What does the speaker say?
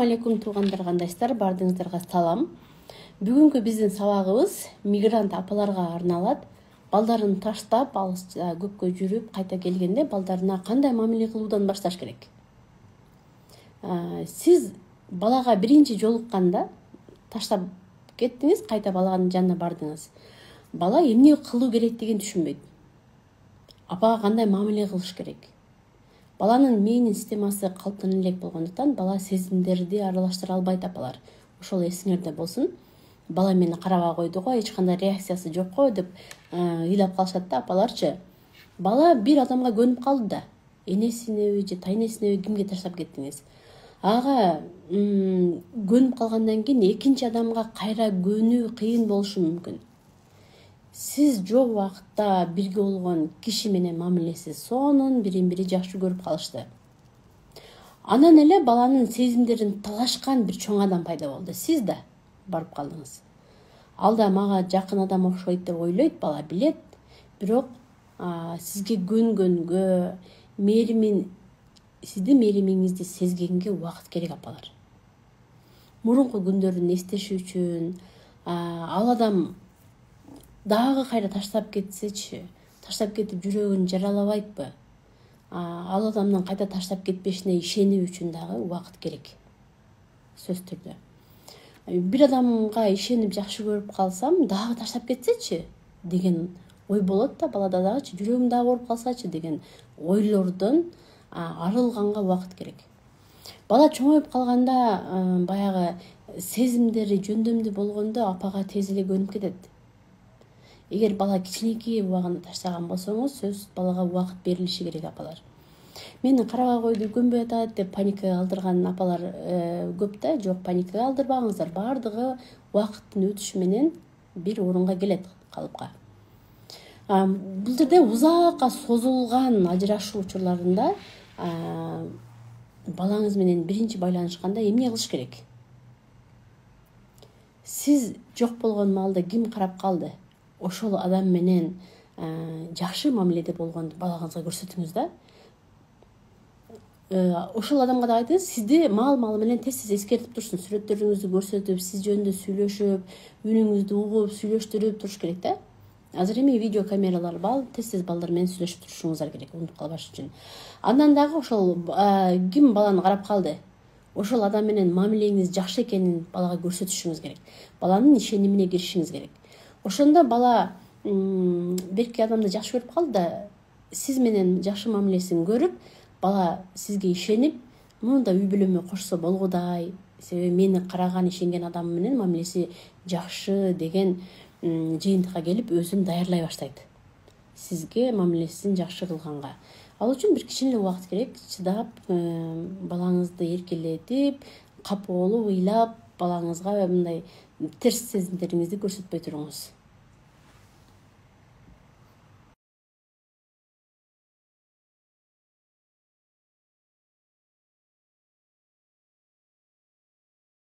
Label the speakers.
Speaker 1: алейкум туугандар, кандайсыздар? Бардыңыздарга салам. Бүгүнкү биздин сабагыбыз мигрант апаларга арналат. Балдарын таштап, алыста көпкө жүрүп, кайта келгенде балдарына кандай мамиле кылуудан башташ керек? Сиз балага биринчи жолукканда таштап кеттиңиз, кайта баланын жанына бардыңыз. Бала эмне кылуу керектигин түшүнбөйт. Апага кандай мамиле кылыш керек? Баланын миынын системасы калыптан элек болгондуктан бала сезимдерди аралаштыра албайт апалар. Ошол эсиңерде болсун. Бала мени карабай койду го, эч кандай реакциясы жок го деп ыйлап калышат да апаларчы. Бала бир адамга көнүп калды да. Энесинеби же тайнесинеби кимге таштап кеттиңиз? Ага көнүп калгандан кийин экинчи адамга кайра көнүү кыйын болушу мүмкүн. Сиз жок убакытта бирге болгон киши менен мамилеси сонун, бирин-бири жакшы көрүп калышты. Анан эле баланын сезимдерин талашкан бир чоң адам пайда болду. Сиз да барып калдыңыз. Ал да мага жакын адам окшойт деп ойлойт, бала билет. Бирок сизге көнгөнгө, сиздин мээримиңизди сезгенге убакыт керек апалар. Мурунку күндөрүн эстеши үчүн ал адам дагы кайра таштап кетсечи, таштап кетип жүрөгүн жаралабайтпы? Ал адамдын кайта таштап кетпешине ишенүү үчүн дагы убакыт керек. Сөз түрдө. Бир адамга ишенип жакшы көрүп калсам, дагы таштап кетсечи деген ой болот да балада дагычы, жүрөгүм дагы ооруп калсачы деген ойлордон арылганга убакыт керек. Бала чоңоюп калганда баягы сезимдери жөндөмдүү болгондо апага тез эле көнүп кетет. Эгер бала кичинекей убагында таштаган болсоңуз, сөзсүз балага убакыт берилиши керек апалар. Мени карабай койду, көнбөй атат деп паникага алдырган апалар көп да. Жок, паникага алдырбаңыздар. Бардыгы убакыттын өтүшү менен бир орунга келет, калыпка. Бул жерде узакка созулган ажырашуу учурларында балаңыз менен биринчи байланышканда эмне кылыш керек? Сиз жок болгон маалда ким карап калды? Ошол адам менен жакшы мамиледе болгонду балаңызга көрсөтүңүз да. Ошол адамга да айтыңыз, сизди маал менен тез эскертип турсын, сүрөттөрүңүздү көрсөтүп, сиз жөнүндө сүйлөшүп, үнүңүздү угуп, сүйлөштүрүп туруш керек да. Азыр эми видео камералар бар, тез балдар менен сүйлөшүп турушуңуздар керек, унутуп калбаш үчүн. Андан дагы ошол ким баланы карап калды? Ошол адам менен мамилеңиз жакшы экенин балага көрсөтүшүңүз керек. Баланын ишенимине киришиңиз керек. Ошондо бала берки адамды жакшы көрүп калды да, сиз менен жакшы мамилесин көрүп, бала сизге ишенип, муну да үй бүлөмө кошсо болгудай, себеби мени караган, ишенген адам менен мамилеси жакшы деген жыйынтыкка келип өзүн даярлай баштайт. Сизге мамилесин жакшы кылганга. Ал үчүн бир кичине эле убакыт керек, чыдап, балаңызды эркелетип, капа болуп, ыйлап, балаңызга мындай терс сезимдериңизди көрсөтпөй туруңуз.